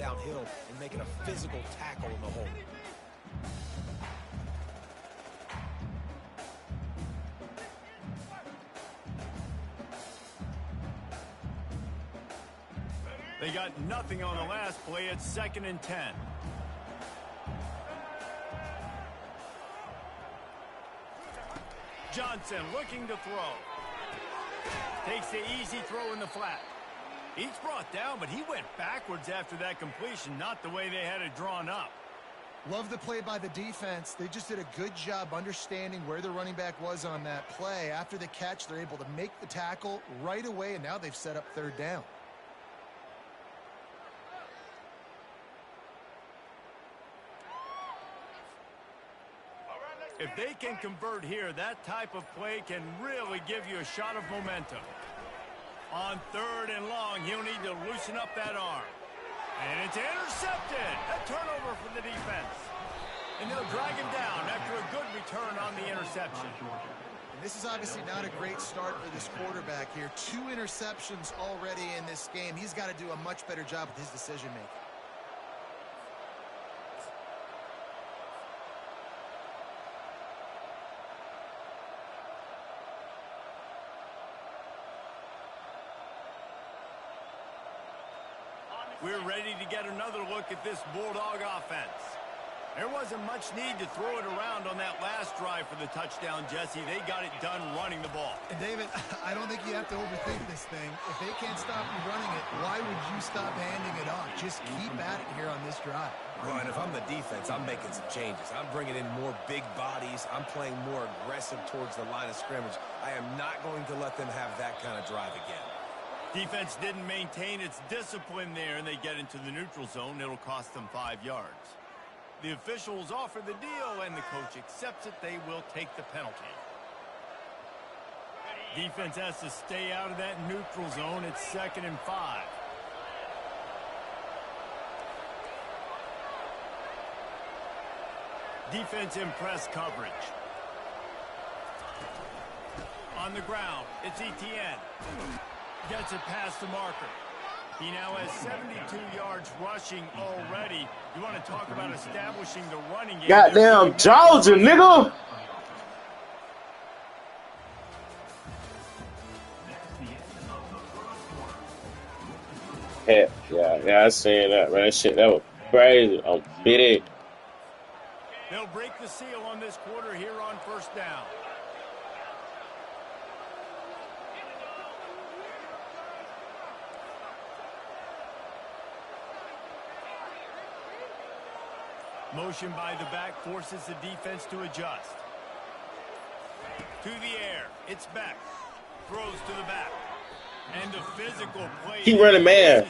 downhill and making a physical tackle in the hole. They got nothing on the last play. It's 2nd and 10. Johnson looking to throw. Takes the easy throw in the flat. He's brought down, but he went backwards after that completion, not the way they had it drawn up. Love the play by the defense. They just did a good job understanding where the running back was on that play. After the catch, they're able to make the tackle right away, and now they've set up 3rd down. If they can convert here, that type of play can really give you a shot of momentum. On 3rd and long, he'll need to loosen up that arm. And it's intercepted. A turnover for the defense. And they'll drag him down after a good return on the interception. And this is obviously not a great start for this quarterback here. 2 interceptions already in this game. He's got to do a much better job with his decision-making. We're ready to get another look at this Bulldog offense. There wasn't much need to throw it around on that last drive for the touchdown, Jesse. They got it done running the ball. And, David, I don't think you have to overthink this thing. If they can't stop you running it, why would you stop handing it off? Just keep at it here on this drive. Well, and if I'm the defense, I'm making some changes. I'm bringing in more big bodies. I'm playing more aggressive towards the line of scrimmage. I am not going to let them have that kind of drive again. Defense didn't maintain its discipline there, and they get into the neutral zone. It'll cost them 5 yards. The officials offer the deal, and the coach accepts it. They will take the penalty. Defense has to stay out of that neutral zone. It's 2nd and 5. Defense in press coverage. On the ground, it's Etienne. Gets it past the marker. He now has 72 yards rushing already. You want to talk about establishing the running game. Goddamn Georgia, nigga. Yeah, I seen that, man. That shit, that was crazy. I'm big. They'll break the seal on this quarter here on 1st down. Motion by the back forces the defense to adjust. To the air. It's back. Throws to the back. And the physical play. Keep running man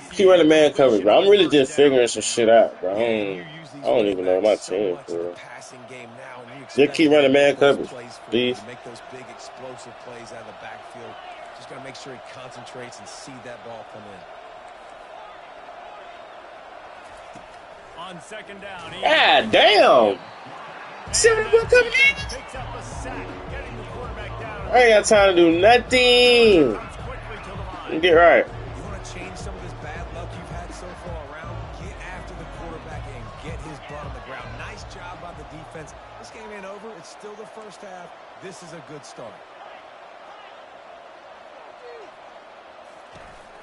coverage, bro. I'm really just figuring some shit out, bro. I don't even know my team, bro. Just keep running man coverage, please. Make those big explosive plays out of the backfield. Just got to make sure he concentrates and see that ball come in. On 2nd down. God damn. See what I'm coming in? Picks up a sack, getting the quarterback down. I ain't got time to do nothing. Get right. You want to change some of this bad luck you've had so far around? Get after the quarterback and get his butt on the ground. Nice job by the defense. This game ain't over. It's still the 1st half. This is a good start.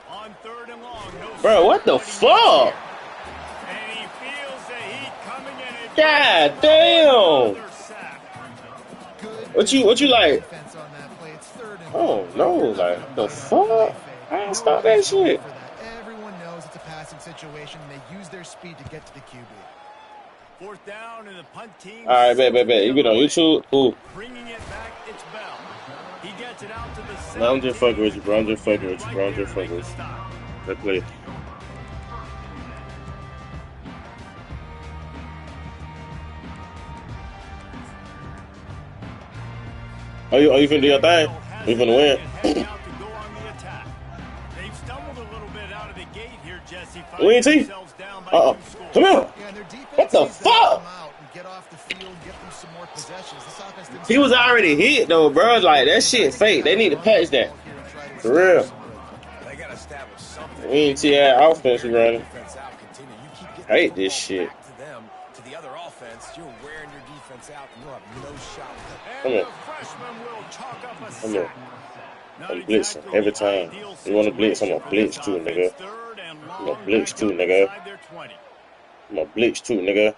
On 3rd and long. No, bro, what the fuck? And he feels the heat coming in. God damn. What you like? Oh no, like the fuck? I ain't stop that shit. Everyone knows it's a passing situation. They use their speed to get to the QB. 4th down and the punt team. All right, bet. You been on YouTube? Cool. Bringing it back, it's Bell. He gets it out to the No, I'm just fucking with you, bro. I'm just fucking with you. Let's play. Oh, you finna do your thing? You finna win? They've stumbled a little bit out of the gate here, Jesse. We ain't see. Uh-oh. Come here. What the fuck? He was already hit, though, bro. Like, that shit fake. They need to patch that. For real. We ain't see that offense running. you keep getting I hate the this football shit. back to them, to the other offense, you're wearing your defense out, and you'll have no shot. And the freshman will chalk up a Come on. sack. Not I'm blitzing exactly every the time. ideal You want to blitz? I'm situation going to for this blitz too, offense. nigga. Third and I'm going long, to blitz back too, up nigga. inside their 20. I'm going to blitz too, nigga.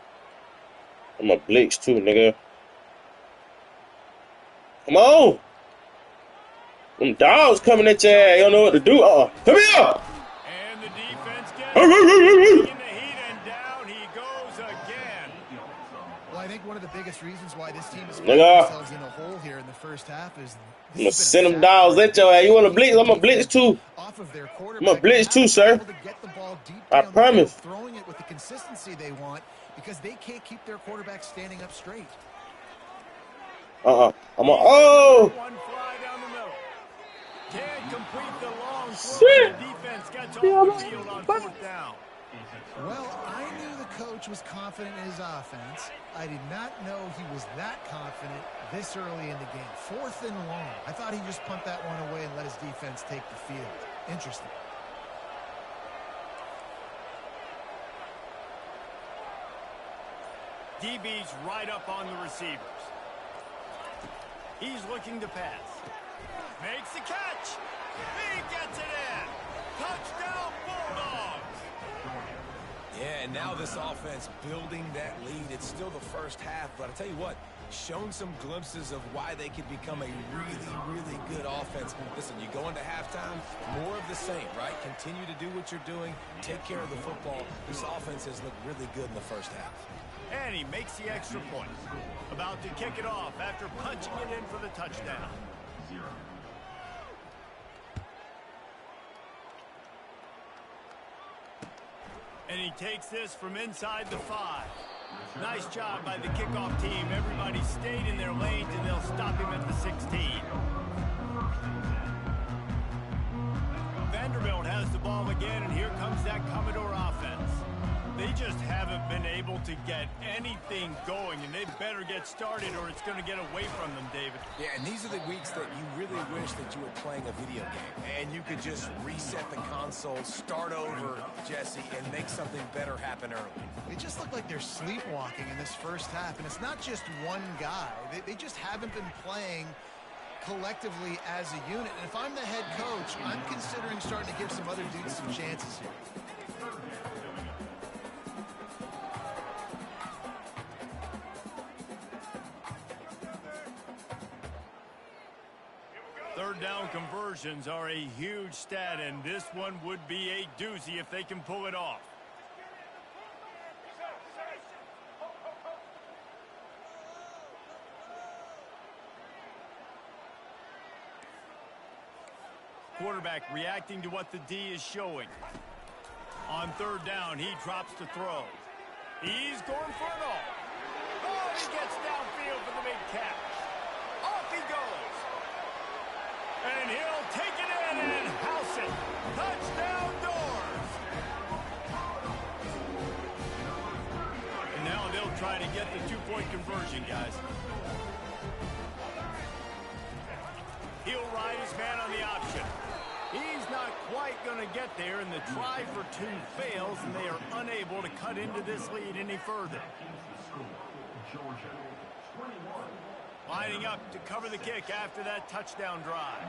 I'm going to blitz too, nigga. Come on. Them dogs coming at your ass. You don't know what to do. Come here. And the defense gets taking the heat, and down he goes again. Well, I think one of the biggest reasons why this team is finding Nigga. themselves in a hole here in the first half is I'm going to send them dogs at your ass. You want to blitz? I'm going to blitz too. off of their I'm quarterback. going to blitz too, sir. To get the ball deep I down promise. the field, throwing it with the consistency they want because they can't keep their quarterback standing up straight. One fly down the middle. Can't complete the long throw. The defense gets off the field on fourth down. Well, I knew the coach was confident in his offense. I did not know he was that confident this early in the game. Fourth and long. I thought he just pumped that one away and let his defense take the field. Interesting. DB's right up on the receivers. He's looking to pass. Makes the catch. He gets it in. Touchdown, Bulldogs. Yeah, and now this offense building that lead. It's still the first half, but I tell you what, shown some glimpses of why they could become a really, really good offense. Listen, you go into halftime, more of the same, right? Continue to do what you're doing. Take care of the football. This offense has looked really good in the first half. And he makes the extra point. About to kick it off after punching it in for the touchdown. And he takes this from inside the 5. Nice job by the kickoff team. Everybody stayed in their lanes, and they'll stop him at the 16. Vanderbilt has the ball again, and here comes that Commodore offense. They just haven't been able to get anything going, and they better get started or it's going to get away from them, David. Yeah, and these are the weeks that you really wish that you were playing a video game and you could just reset the console, start over, Jesse, and make something better happen early. They just look like they're sleepwalking in this first half, and it's not just one guy. They just haven't been playing collectively as a unit. And if I'm the head coach, I'm considering starting to give some other dudes some chances here. Third down conversions are a huge stat, and this one would be a doozy if they can pull it off. Quarterback reacting to what the D is showing. On third down, he drops to throw. He's going for it all. Oh, he gets downfield for the big catch. Off he goes. And he'll take it in and house it. Touchdown, Doors. And now they'll try to get the two-point conversion, guys. He'll ride his man on the option. He's not quite going to get there, and the try for two fails, and they are unable to cut into this lead any further. Lining up to cover the kick after that touchdown drive.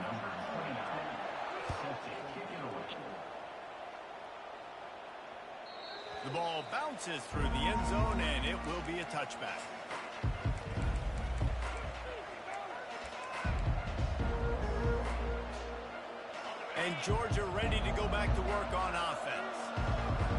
The ball bounces through the end zone, and it will be a touchback. And Georgia ready to go back to work on offense.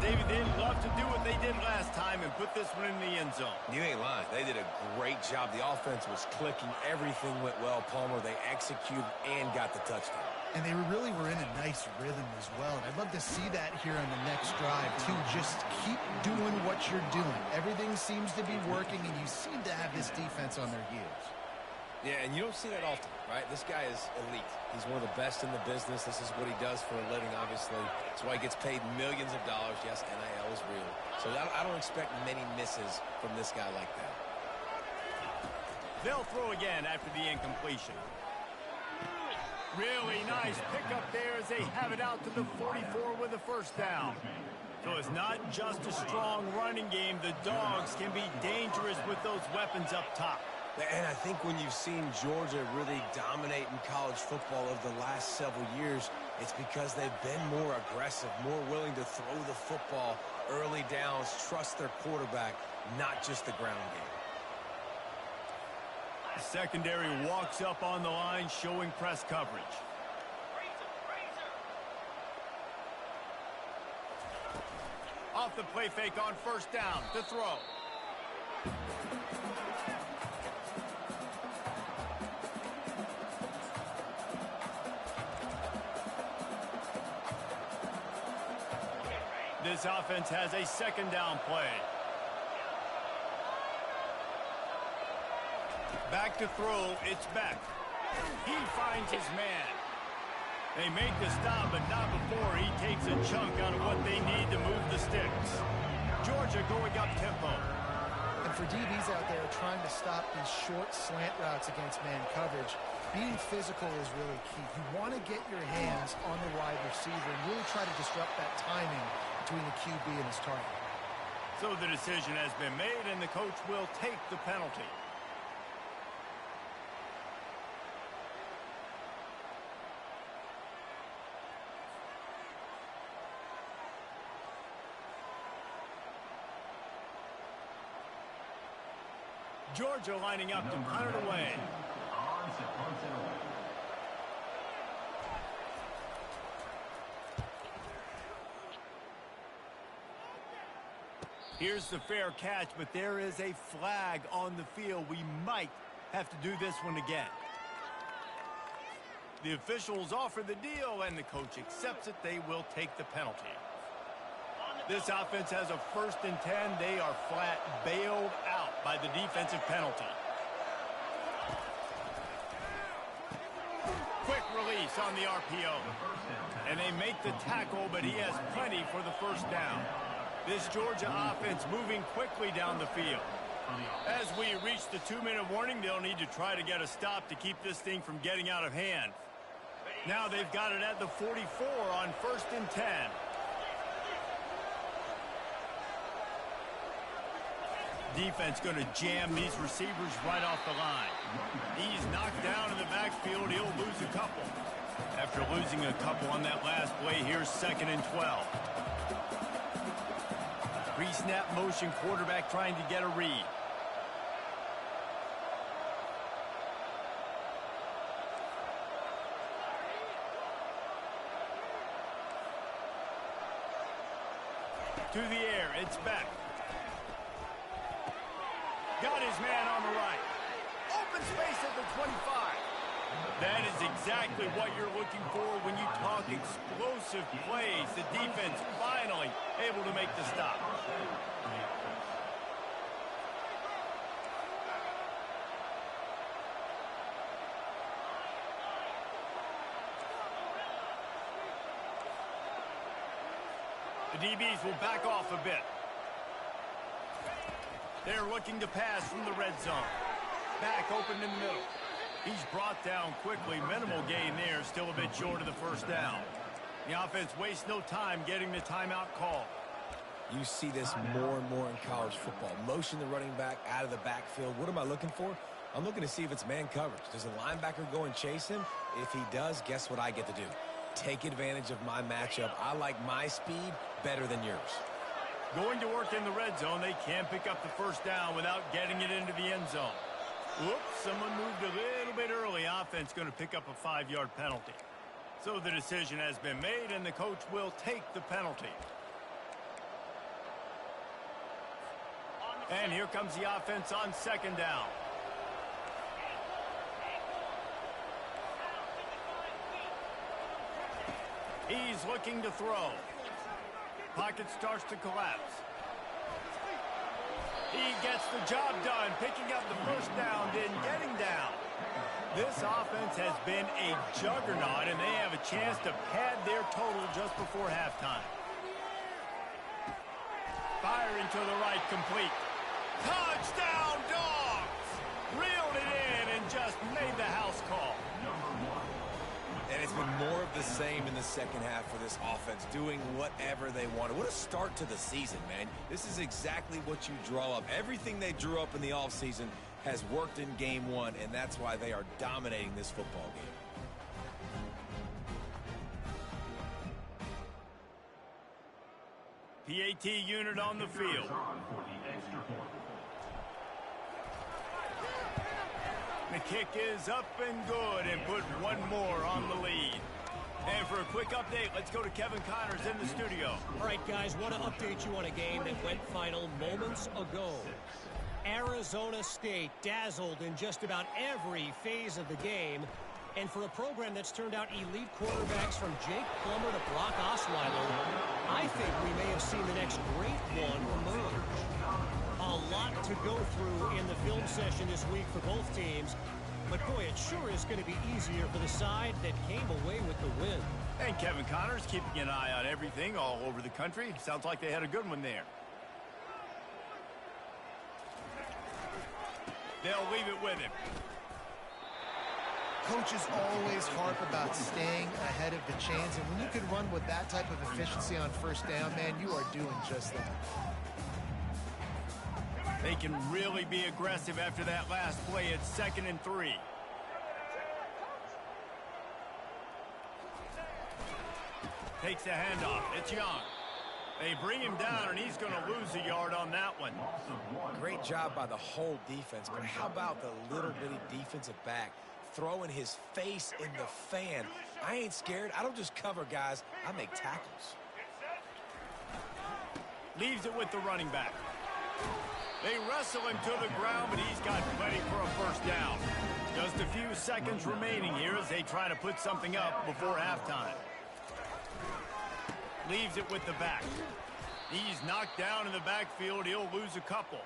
David, they'd love to do what they did last time and put this one in the end zone. You ain't lying. They did a great job. The offense was clicking. Everything went well, Palmer. They executed and got the touchdown. And they really were in a nice rhythm as well. And I'd love to see that here on the next drive, too. Just keep doing what you're doing. Everything seems to be working, and you seem to have this defense on their heels. Yeah, and you don't see that often, right? This guy is elite. He's one of the best in the business. This is what he does for a living, obviously. That's why he gets paid millions of dollars. Yes, NIL is real. So I don't expect many misses from this guy like that. They'll throw again after the incompletion. Really nice pickup there as they have it out to the 44 with a first down. So it's not just a strong running game. The Dogs can be dangerous with those weapons up top. And I think when you've seen Georgia really dominate in college football over the last several years, it's because they've been more aggressive, more willing to throw the football early downs, trust their quarterback, not just the ground game. The secondary walks up on the line, showing press coverage. Off the play fake on first down to throw. This offense has a second down play. Back to throw, it's Beck. He finds his man. They make the stop, but not before he takes a chunk out of what they need to move the sticks. Georgia going up tempo. And for DBs out there trying to stop these short slant routes against man coverage, being physical is really key. You want to get your hands on the wide receiver and really try to disrupt that timing between the QB and his target. So the decision has been made, and the coach will take the penalty. Georgia lining up to punt it away. Here's the fair catch, but there is a flag on the field. We might have to do this one again. The officials offer the deal, and the coach accepts it. They will take the penalty. This offense has a 1st and 10. They are flat bailed out by the defensive penalty. Quick release on the RPO. And they make the tackle, but he has plenty for the first down. This Georgia offense moving quickly down the field. As we reach the 2-minute warning, they'll need to try to get a stop to keep this thing from getting out of hand. Now they've got it at the 44 on 1st and 10. Defense going to jam these receivers right off the line. He's knocked down in the backfield. He'll lose a couple. After losing a couple on that last play, here's 2nd and 12. Pre-snap motion, quarterback trying to get a read. To the air, it's back. Got his man on the right. Open space at the 25. That is exactly what you're looking for when you talk explosive plays. The defense finally able to make the stop. The DBs will back off a bit. They're looking to pass from the red zone. Back open in the middle. He's brought down quickly. Minimal gain there. Still a bit short of the first down. The offense wastes no time getting the timeout call. You see this more and more in college football. Motion the running back out of the backfield. What am I looking for? I'm looking to see if it's man coverage. Does the linebacker go and chase him? If he does, guess what I get to do? Take advantage of my matchup. I like my speed better than yours. Going to work in the red zone. They can pick up the first down without getting it into the end zone. Whoops, someone moved a little bit early. Offense going to pick up a 5-yard penalty. So the decision has been made, and the coach will take the penalty. And here comes the offense on 2nd down. He's looking to throw. Pocket starts to collapse. He gets the job done, picking up the first down, then getting down. This offense has been a juggernaut, and they have a chance to pad their total just before halftime. Firing to the right, complete. Touchdown, Dogs! Reeled it in and just made the house call. And it's been more of the same in the second half for this offense, doing whatever they wanted. What a start to the season, man. This is exactly what you draw up. Everything they drew up in the offseason has worked in game one, and that's why they are dominating this football game. PAT unit on the field. The kick is up and good and put one more on the lead. And for a quick update, let's go to Kevin Connors in the studio. All right, guys, want to update you on a game that went final moments ago. Arizona State dazzled in just about every phase of the game. And for a program that's turned out elite quarterbacks from Jake Plummer to Brock Osweiler, I think we may have seen the next great one emerge. A lot to go through in the film session this week for both teams. But, boy, it sure is going to be easier for the side that came away with the win. And Kevin Connors keeping an eye on everything all over the country. Sounds like they had a good one there. They'll leave it with him. Coaches always harp about staying ahead of the chains, and when you can run with that type of efficiency on first down, man, you are doing just that. They can really be aggressive after that last play. It's 2nd and 3. Takes the handoff. It's Young. They bring him down, and he's going to lose a yard on that one. Great job by the whole defense, but how about the little bitty defensive back throwing his face in the fan? I ain't scared. I don't just cover guys. I make tackles. Leaves it with the running back. They wrestle him to the ground, but he's got plenty for a first down. Just a few seconds remaining here as they try to put something up before halftime. Leaves it with the back. He's knocked down in the backfield. He'll lose a couple.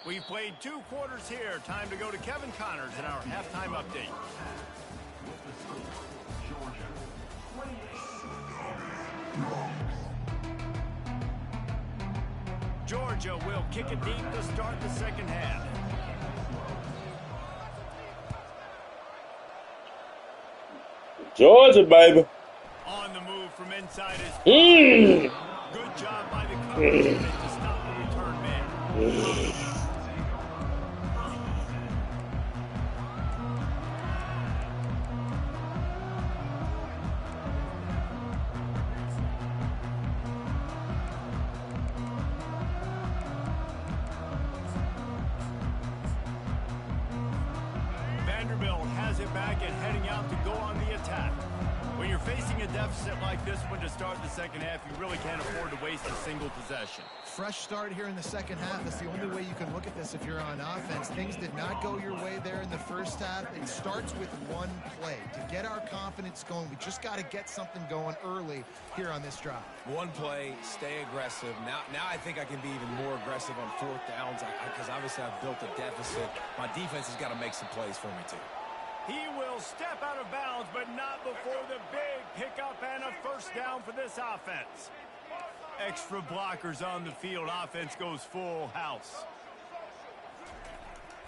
We've played 2 quarters here. Time to go to Kevin Connors in our halftime update. Georgia will kick it deep to start the second half. Georgia, baby. On the move from inside his Good job by the coverage unit to stop the return man. Vanderbilt has it back and heading out to go on the attack. When you're facing a deficit like this one to start the second half, you really can't afford to waste a single possession. Fresh start here in the second half. That's the only way you can look at this if you're on offense. Things did not go your way there in the first half. It starts with one play. To get our confidence going, we just got to get something going early here on this drive. One play, stay aggressive. Now I think I can be even more aggressive on 4th downs because obviously I've built a deficit. My defense has got to make some plays for me too. He will step out of bounds, but not before the big pickup and a first down for this offense. Extra blockers on the field. Offense goes full house.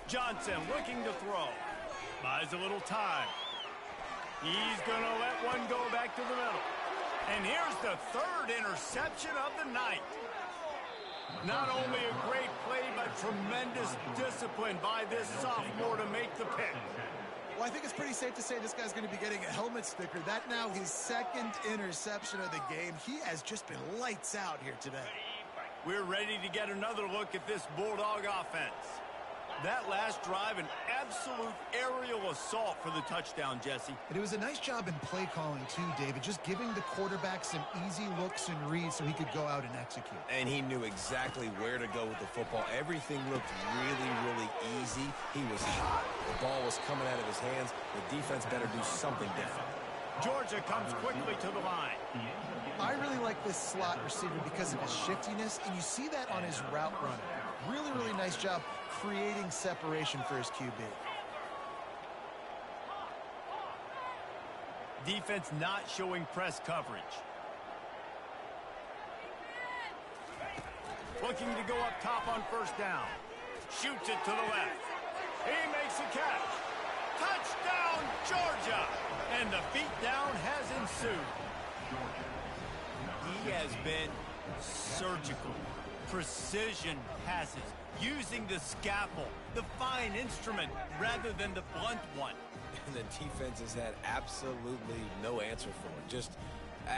Johnson looking to throw. Buys a little time. He's going to let one go back to the middle. And here's the 3rd interception of the night. Not only a great play, but tremendous discipline by this sophomore to make the pick. Well, I think it's pretty safe to say this guy's going to be getting a helmet sticker. That now his 2nd interception of the game. He has just been lights out here today. We're ready to get another look at this Bulldog offense. That last drive, an absolute aerial assault for the touchdown, Jesse. And it was a nice job in play calling, too, David. Just giving the quarterback some easy looks and reads so he could go out and execute. And he knew exactly where to go with the football. Everything looked really, really easy. He was hot. The ball was coming out of his hands. The defense better do something different. Georgia comes quickly to the line. I really like this slot receiver because of his shiftiness, and you see that on his route running. Really, really nice job creating separation for his QB. Defense not showing press coverage. Looking to go up top on first down. Shoots it to the left. He makes a catch. Touchdown, Georgia! And the beatdown has ensued. He has been surgical. Precision passes, using the scalpel, the fine instrument, rather than the blunt one. And the defense has had absolutely no answer for it. Just,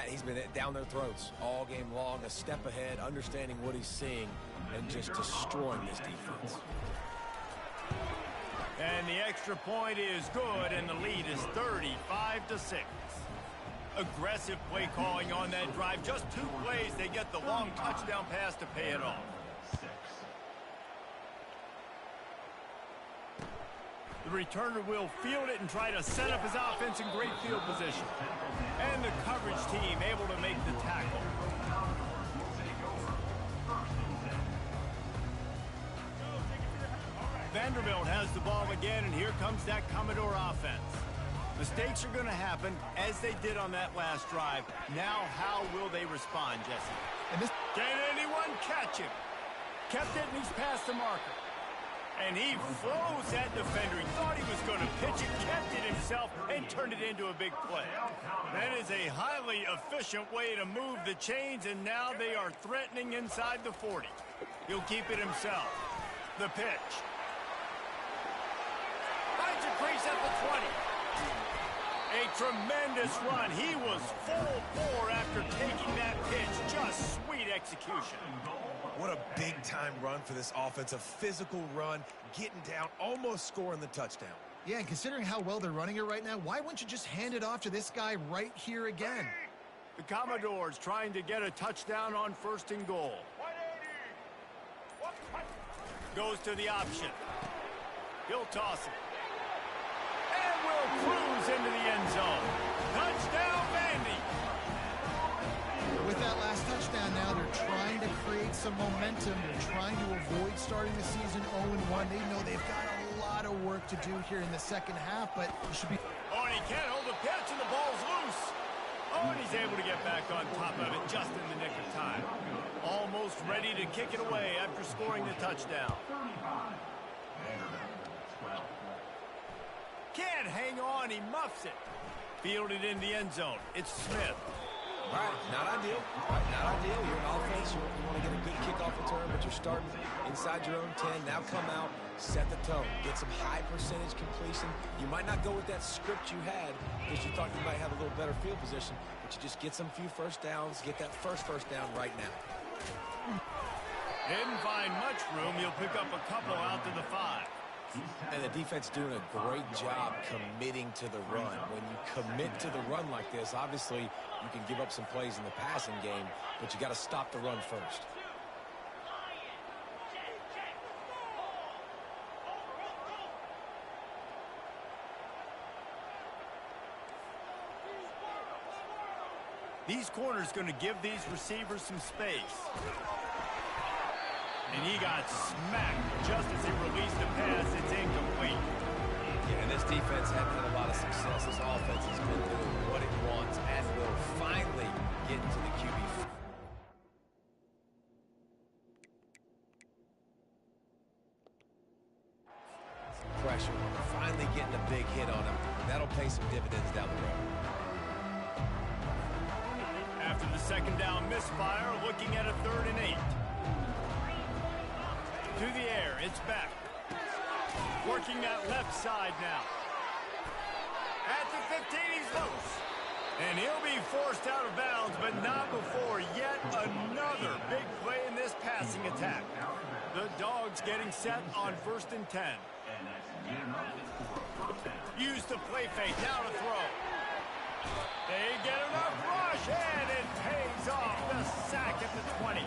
he's been down their throats all game long, a step ahead, understanding what he's seeing, and just destroying this defense. And the extra point is good, and the lead is 35-6. Aggressive play calling on that drive. Just 2 plays, they get the long touchdown pass to pay it off. The returner will field it and try to set up his offense in great field position. And the coverage team able to make the tackle. Vanderbilt has the ball again, and here comes that Commodore offense. Mistakes are going to happen, as they did on that last drive. Now, how will they respond, Jesse? Can anyone catch him? Kept it, and he's past the marker. And he flows that defender. He thought he was going to pitch it, kept it himself, and turned it into a big play. That is a highly efficient way to move the chains, and now they are threatening inside the 40. He'll keep it himself. The pitch. Finds a crease at the 20. A tremendous run. He was full bore after taking that pitch. Just sweet execution. What a big-time run for this offense. A physical run, getting down, almost scoring the touchdown. Yeah, and considering how well they're running it right now, why wouldn't you just hand it off to this guy right here again? The Commodores trying to get a touchdown on 1st and goal. Goes to the option. He'll toss it. And will cruise into the end zone. Touchdown, Vandy. With that last touchdown now, they're trying to create some momentum. They're trying to avoid starting the season 0-1. They know they've got a lot of work to do here in the second half, but it should be... Oh, and he can't hold the pitch, and the ball's loose. Oh, and he's able to get back on top of it just in the nick of time. Almost ready to kick it away after scoring the touchdown. Can't hang on, he muffs it. Fielded in the end zone. It's Smith. All right, not ideal. Not ideal. You're an offense. You want to get a good kickoff return, but you're starting inside your own 10. Now come out, set the tone, get some high percentage completion. You might not go with that script you had because you thought you might have a little better field position, but you just get some few first downs, get that first down right now. Didn't find much room. He'll pick up a couple out to the 5. And the defense doing a great job committing to the run. When you commit to the run like this, obviously you can give up some plays in the passing game, but you got to stop the run first. These corners going to give these receivers some space. And he got smacked just as he released the pass. It's incomplete. Yeah, and this defense hasn't had a lot of success. This offense has been doing what it wants and will finally get into the QB. Pressure. Finally getting a big hit on him. That'll pay some dividends down the road. After the second down misfire, looking at a 3rd and 8. To the air, it's back. Working that left side now. At the 15, he's loose. And he'll be forced out of bounds, but not before yet another big play in this passing attack. The Dogs getting set on 1st and 10. Use the play fake, now to throw. They get enough rush, and it pays off. The sack at the 20.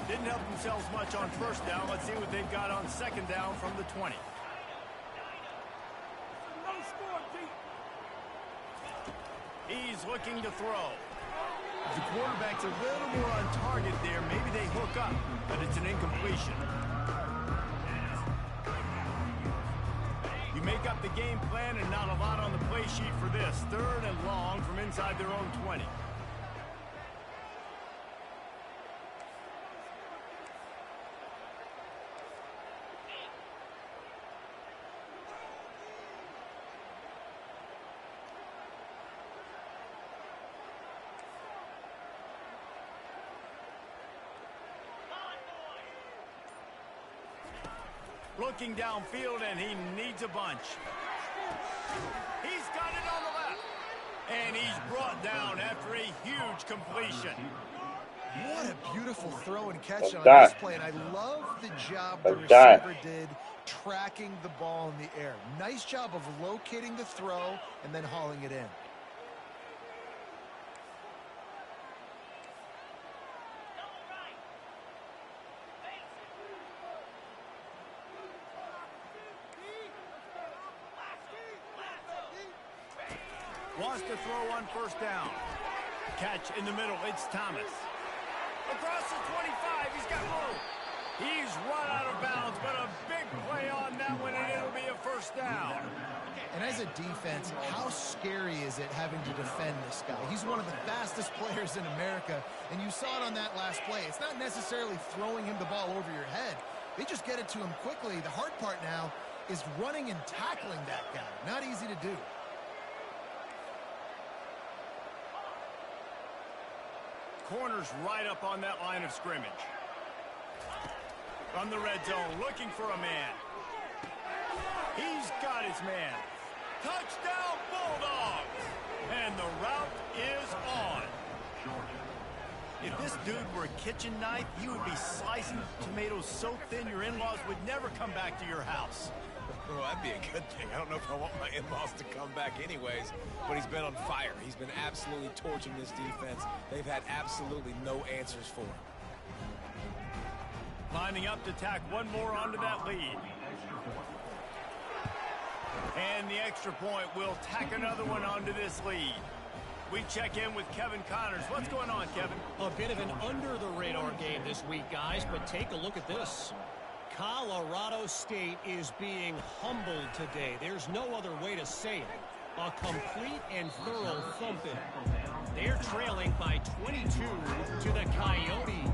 Didn't help themselves much on 1st down. Let's see what they've got on 2nd down from the 20. He's looking to throw. The quarterback's a little more on target there. Maybe they hook up, but it's an incompletion. You make up the game plan and not a lot on the play sheet for this. 3rd and long from inside their own 20. Looking downfield, and he needs a bunch. He's got it on the left. And he's brought down after a huge completion. What a beautiful throw and catch on die. this play. And I love the job the receiver did tracking the ball in the air. Nice job of locating the throw and then hauling it in. Wants to throw on first down. Catch in the middle. It's Thomas. Across the 25. He's got room. He's run out of bounds, but a big play on that one, and it'll be a first down. And as a defense, how scary is it having to defend this guy? He's one of the fastest players in America, and you saw it on that last play. It's not necessarily throwing him the ball over your head. They just get it to him quickly. The hard part now is running and tackling that guy. Not easy to do. Corner's right up on that line of scrimmage. From the red zone, looking for a man. He's got his man. Touchdown, Bulldogs! And the route is on. If this dude were a kitchen knife, you would be slicing tomatoes so thin your in-laws would never come back to your house. Well, that'd be a good thing. I don't know if I want my in-laws to come back anyways, but he's been on fire. He's been absolutely torching this defense. They've had absolutely no answers for him. Lining up to tack one more onto that lead. And the extra point will tack another one onto this lead. We check in with Kevin Connors. What's going on, Kevin? A bit of an under-the-radar game this week, guys, but take a look at this. Colorado State is being humbled today. There's no other way to say it. A complete and thorough thumping. They're trailing by 22 to the Coyotes.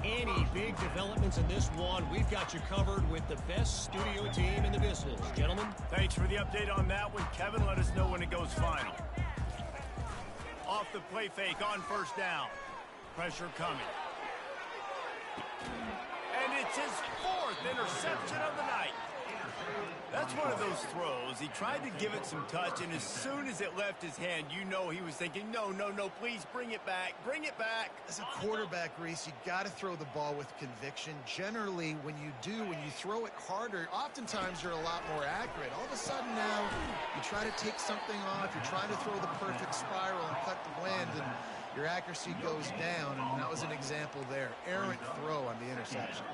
Any big developments in this one, we've got you covered with the best studio team in the business. Gentlemen. Thanks for the update on that one, Kevin. Let us know when it goes final. Off the play fake on first down. Pressure coming. And it's his fourth interception of the night. That's one of those throws. He tried to give it some touch, and as soon as it left his hand, you know he was thinking, no, no, no, please bring it back. Bring it back. As a quarterback, Reese, you got to throw the ball with conviction. Generally, when you throw it harder, oftentimes you're a lot more accurate. All of a sudden now, you try to take something off, you're trying to throw the perfect spiral and cut the wind, and your accuracy goes down, and that was an example there. Errant throw on the interception.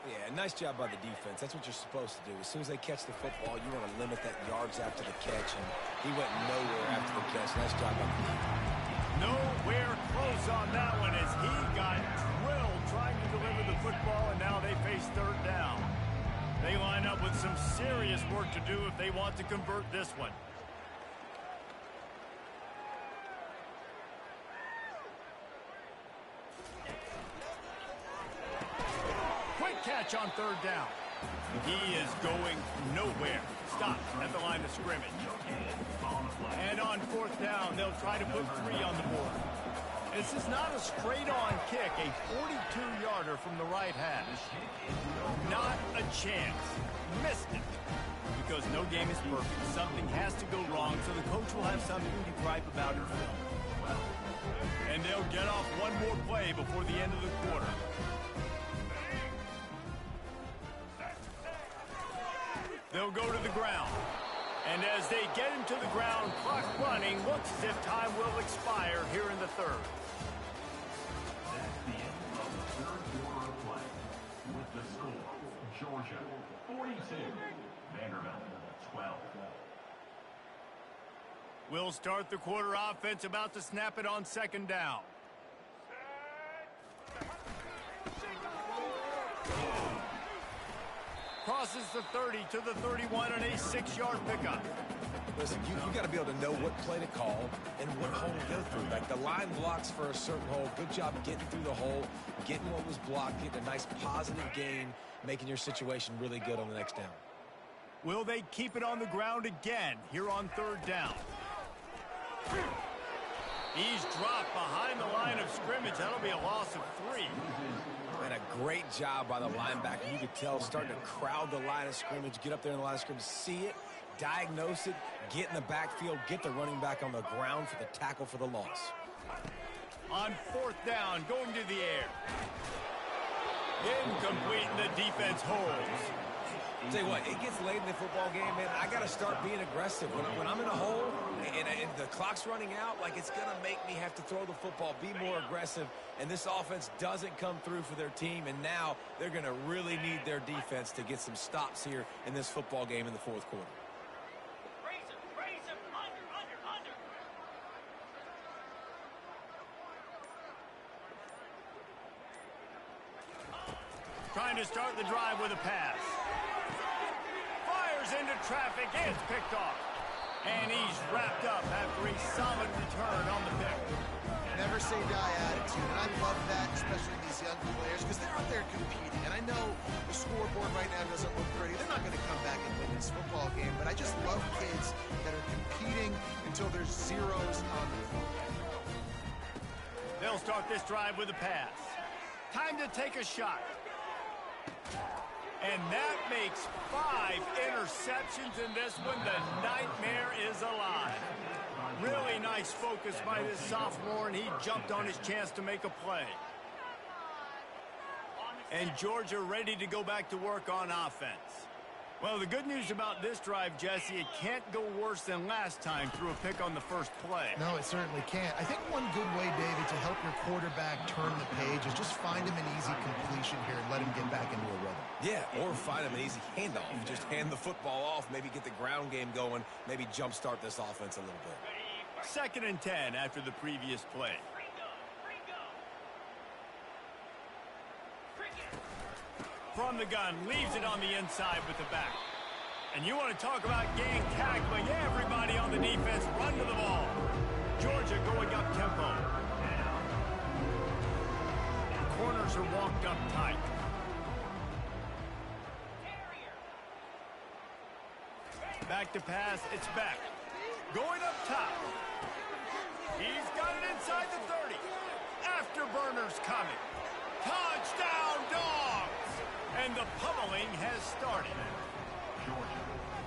Yeah, nice job by the defense. That's what you're supposed to do. As soon as they catch the football, you want to limit that yards after the catch, and he went nowhere after the catch. Nice job by the defense. Nowhere close on that one as he got drilled trying to deliver the football, and now they face third down. They line up with some serious work to do if they want to convert this one. Catch on third down. He is going nowhere. Stops at the line of scrimmage. And on fourth down, they'll try to put 3 on the board. This is not a straight-on kick, a 42-yarder from the right hash. Not a chance. Missed it. Because no game is perfect. Something has to go wrong, so the coach will have something to gripe about in film. And they'll get off one more play before the end of the quarter. They'll go to the ground. And as they get him to the ground, clock running, looks as if time will expire here in the third. That's the end of the third quarter of play. With the score, Georgia 42, Vanderbilt 12. We'll start the quarter offense, about to snap it on second down. Crosses the 30 to the 31 and a 6-yard pickup. Listen, you got to be able to know what play to call and what hole to go through. Like the line blocks for a certain hole. Good job getting through the hole, getting what was blocked, getting a nice positive gain, making your situation really good on the next down. Will they keep it on the ground again here on third down? He's dropped behind the line of scrimmage. That'll be a loss of 3. And a great job by the linebacker. You could tell starting to crowd the line of scrimmage, get up there in the line of scrimmage, see it, diagnose it, get in the backfield, get the running back on the ground for the tackle for the loss. On 4th down, going to the air. Incomplete, and the defense holds. Tell you what, it gets late in the football game, man. I got to start being aggressive. When I'm in a hole and the clock's running out, like, it's going to make me have to throw the football, be more aggressive. And this offense doesn't come through for their team, and now they're going to really need their defense to get some stops here in this football game in the 4th quarter. Trying to start the drive with a pass. Fires into traffic. It's picked off. And he's wrapped up after a solid return on the pick. Never say die attitude, and I love that, especially in these young players, because they're out there competing. And I know the scoreboard right now doesn't look pretty. They're not going to come back and win this football game, but I just love kids that are competing until there's zeros on the floor. They'll start this drive with a pass. Time to take a shot. And that makes 5 interceptions in this one. The nightmare is alive. Really nice focus by this sophomore, and he jumped on his chance to make a play. And Georgia ready to go back to work on offense. Well, the good news about this drive, Jesse, it can't go worse than last time through a pick on the first play. No, it certainly can't. I think one good way, David, to help your quarterback turn the page is just find him an easy completion here and let him get back into a rhythm. Yeah, or find him an easy handoff. Just hand the football off, maybe get the ground game going, maybe jumpstart this offense a little bit. 2nd and 10 after the previous play. From the gun, leaves it on the inside with the back. And you want to talk about gang tackling. Everybody on the defense run to the ball. Georgia going up tempo. Corners are walked up tight. Back to pass, it's back. Going up top. He's got it inside the 30. Afterburner's coming. Touchdown, Dogs! And the pummeling has started.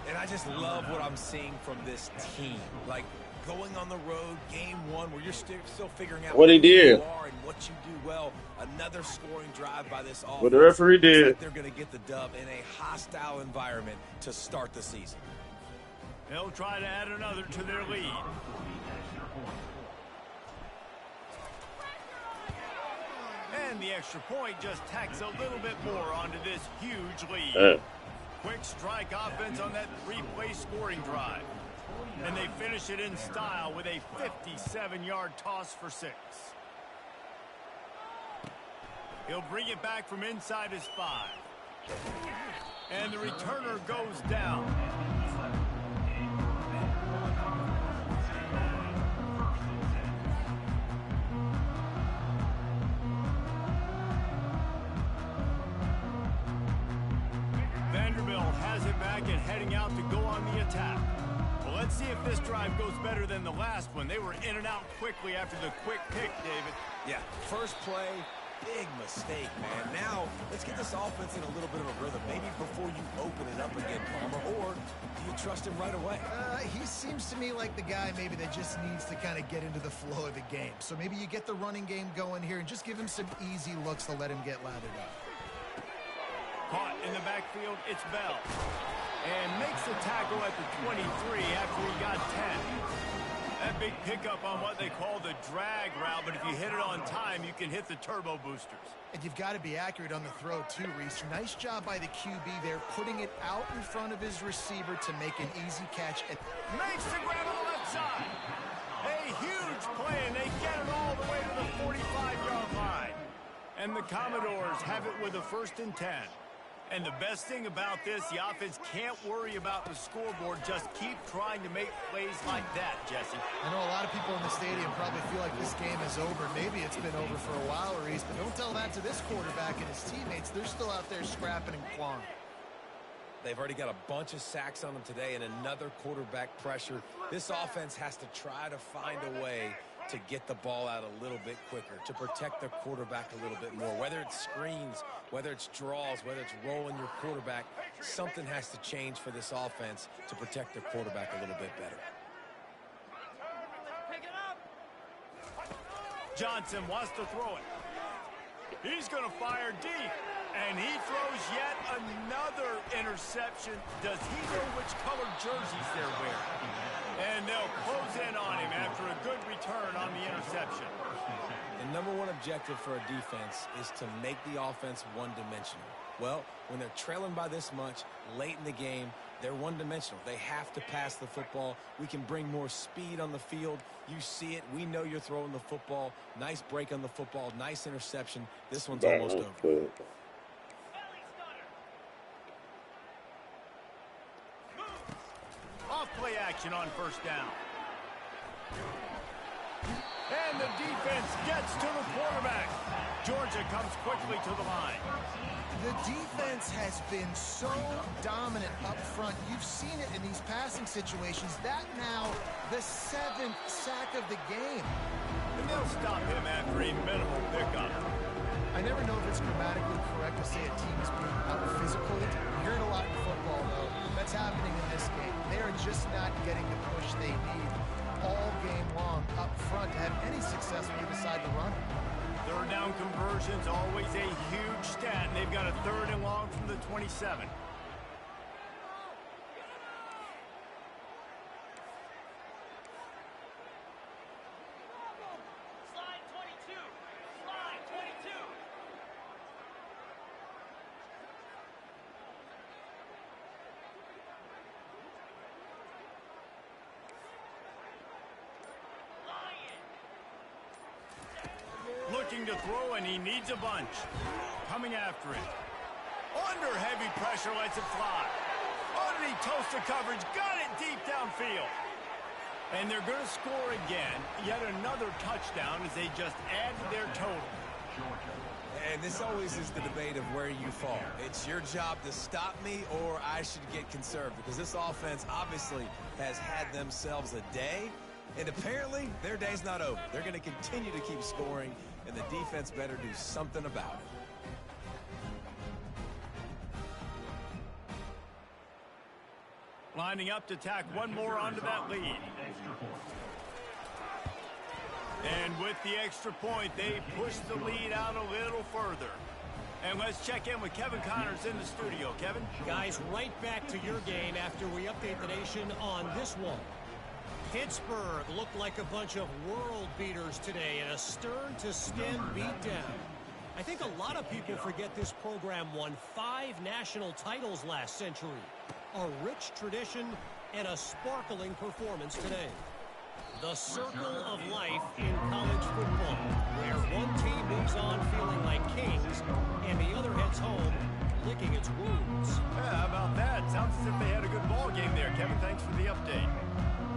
And I just love what I'm seeing from this team. Like, going on the road, game 1, where you're still figuring out what he did you are and what you do well. Another scoring drive by this offense. What the referee did. Like they're going to get the dub in a hostile environment to start the season. They'll try to add another to their lead. And the extra point just tacks a little bit more onto this huge lead. Quick strike offense on that 3-play scoring drive. And they finish it in style with a 57-yard toss for 6. He'll bring it back from inside his 5. And the returner goes down. Has it back and heading out to go on the attack. Well, let's see if this drive goes better than the last one. They were in and out quickly after the quick pick, David. Yeah, first play, big mistake, man. Now, let's get this offense in a little bit of a rhythm. Maybe before you open it up again, Palmer, or do you trust him right away? He seems to me like the guy maybe that just needs to kind of get into the flow of the game. So maybe you get the running game going here and just give him some easy looks to let him get lathered up. Caught in the backfield, it's Bell. And makes the tackle at the 23 after he got 10. That big pickup on what they call the drag route, but if you hit it on time, you can hit the turbo boosters. And you've got to be accurate on the throw too, Reese. Nice job by the QB there, putting it out in front of his receiver to make an easy catch. Makes the grab on the left side. A huge play, and they get it all the way to the 45-yard line. And the Commodores have it with a 1st and 10. And the best thing about this, the offense can't worry about the scoreboard. Just keep trying to make plays like that, Jesse. I know a lot of people in the stadium probably feel like this game is over. Maybe it's been over for a while, Reese, but don't tell that to this quarterback and his teammates. They're still out there scrapping and clawing. They've already got a bunch of sacks on them today and another quarterback pressure. This offense has to try to find a way to get the ball out a little bit quicker, to protect their quarterback a little bit more. Whether it's screens, whether it's draws, whether it's rolling your quarterback, something has to change for this offense to protect their quarterback a little bit better. Johnson wants to throw it. He's going to fire deep. And he throws yet another interception. Does he know which colored jerseys they're wearing? And they'll close in on him after a good return on the interception. The number one objective for a defense is to make the offense one-dimensional. Well, when they're trailing by this much late in the game, they're one-dimensional. They have to pass the football. We can bring more speed on the field. You see it. We know you're throwing the football. Nice break on the football. Nice interception. This one's almost over. Off-play action on first down. And the defense gets to the quarterback. Georgia comes quickly to the line. The defense has been so dominant up front. You've seen it in these passing situations. That now the 7th sack of the game. And they'll stop him after a minimal pickup. I never know if it's grammatically correct to say a team is being out-physical. You hear it a lot in football, though. That's happening in this game. They are just not getting the push they need all game long up front to have any success when they decide to run. Third down conversions, always a huge stat. They've got a 3rd and long from the 27. Looking to throw, and he needs a bunch. Coming after it. Under heavy pressure, lets it fly. Underneath toaster coverage, got it deep downfield. And they're going to score again. Yet another touchdown as they just add to their total. And this always is the debate of where you fall. It's your job to stop me or I should get conserved, because this offense obviously has had themselves a day. And apparently, their day's not over. They're going to continue to keep scoring, and the defense better do something about it. Lining up to tack one more onto that lead. And with the extra point, they push the lead out a little further. And let's check in with Kevin Connors in the studio. Kevin? Guys, right back to your game after we update the nation on this one. Pittsburgh looked like a bunch of world beaters today in a stern-to-stem beatdown. I think a lot of people forget this program won 5 national titles last century. A rich tradition and a sparkling performance today. The circle of life in college football, where one team moves on feeling like kings and the other heads home licking its wounds. Yeah, how about that? Sounds as if they had a good ball game there. Kevin, thanks for the update.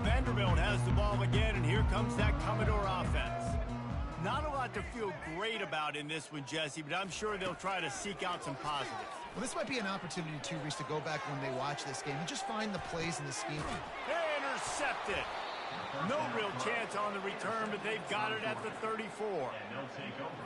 Vanderbilt has the ball again, and here comes that Commodore offense. Not a lot to feel great about in this one, Jesse, but I'm sure they'll try to seek out some positives. Well, this might be an opportunity, too, Reese, to go back when they watch this game and just find the plays in the scheme. Intercepted. No real chance on the return, but they've got it at the 34.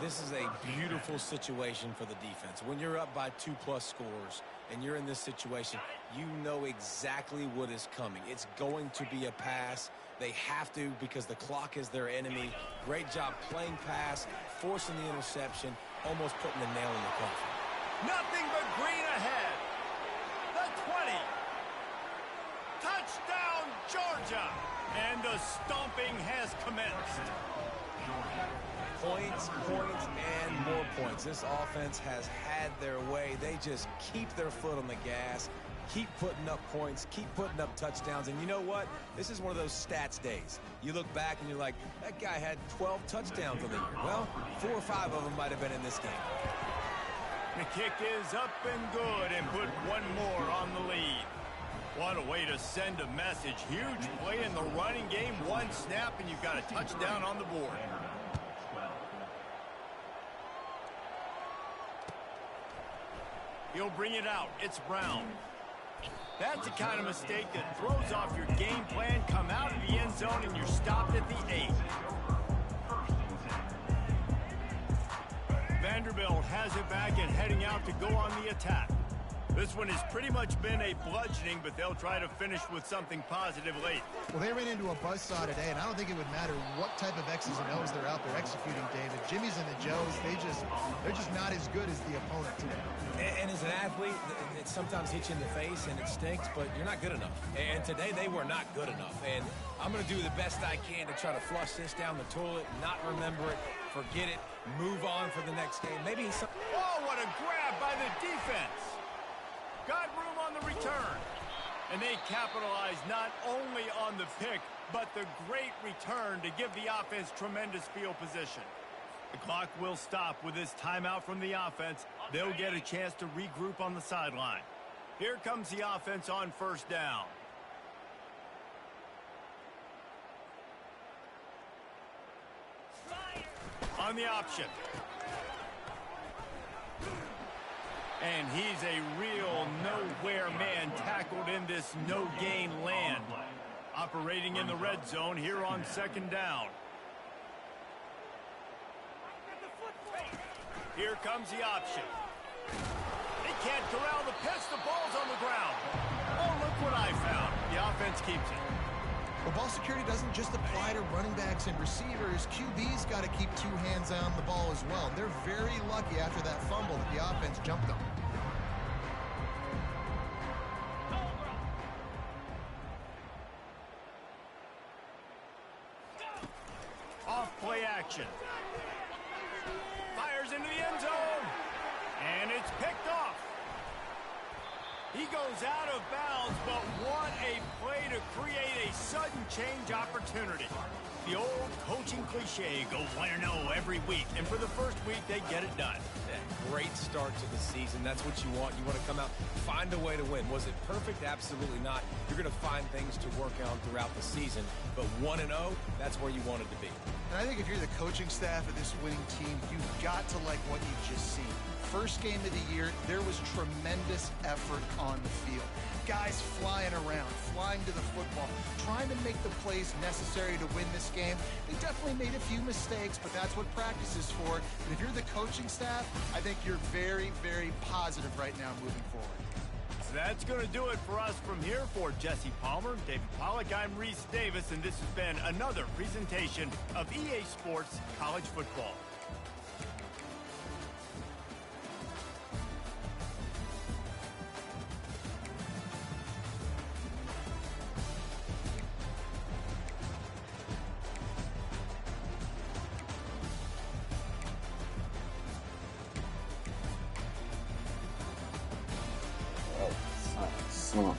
This is a beautiful situation for the defense. When you're up by 2+ scores and you're in this situation, you know exactly what is coming. It's going to be a pass. They have to, because the clock is their enemy. Great job playing pass, forcing the interception, almost putting the nail in the coffin. Nothing but green ahead. The 20. Touchdown, Georgia. And the stomping has commenced. Points, points, and more points. This offense has had their way. They just keep their foot on the gas, keep putting up points, keep putting up touchdowns. And you know what? This is one of those stats days. You look back and you're like, that guy had 12 touchdowns on the year. Well, 4 or 5 of them might have been in this game. The kick is up and good, and put one more on the lead. What a way to send a message. Huge play in the running game. One snap, and you've got a touchdown on the board. He'll bring it out. It's Brown. That's the kind of mistake that throws off your game plan. Come out of the end zone, and you're stopped at the 8. Vanderbilt has it back and heading out to go on the attack. This one has pretty much been a bludgeoning, but they'll try to finish with something positive late. Well, they ran into a buzzsaw today, and I don't think it would matter what type of X's and O's they're out there executing, David. Jimmy's and the Joes, they're just not as good as the opponent today. And as an athlete, it sometimes hits you in the face and it stinks, but you're not good enough. And today they were not good enough. And I'm going to do the best I can to try to flush this down the toilet, not remember it, forget it, move on for the next game. Maybe some... Oh, what a grab by the defense. Got room on the return. And they capitalize not only on the pick, but the great return to give the offense tremendous field position. The clock will stop with this timeout from the offense. They'll get a chance to regroup on the sideline. Here comes the offense on first down. On the option. And he's a real nowhere man tackled in this no-gain land. Operating in the red zone here on second down. Here comes the option. They can't corral the pitch. The ball's on the ground. Oh, look what I found. The offense keeps it. Well, ball security doesn't just apply to running backs and receivers. QB's got to keep two hands on the ball as well. They're very lucky after that fumble that the offense jumped them. Off play action. Fires into the end zone. And it's picked off. He goes out of bounds, but what a play to create a sudden change opportunity. The old coaching cliche, go 1-0 every week. And for the first week, they get it done. Great start to the season. That's what you want. You want to come out, find a way to win. Was it perfect? Absolutely not. You're going to find things to work on throughout the season. But 1-0, that's where you wanted to be. And I think if you're the coaching staff of this winning team, you've got to like what you've just seen. First game of the year, there was tremendous effort on the field. Guys flying around, flying to the football, trying to make the plays necessary to win this game. They definitely made a few mistakes, but that's what practice is for. And if you're the coaching staff, I think you're very, very positive right now moving forward. So that's going to do it for us from here. For Jesse Palmer, David Pollack, I'm Reese Davis, and this has been another presentation of EA Sports College Football. Son.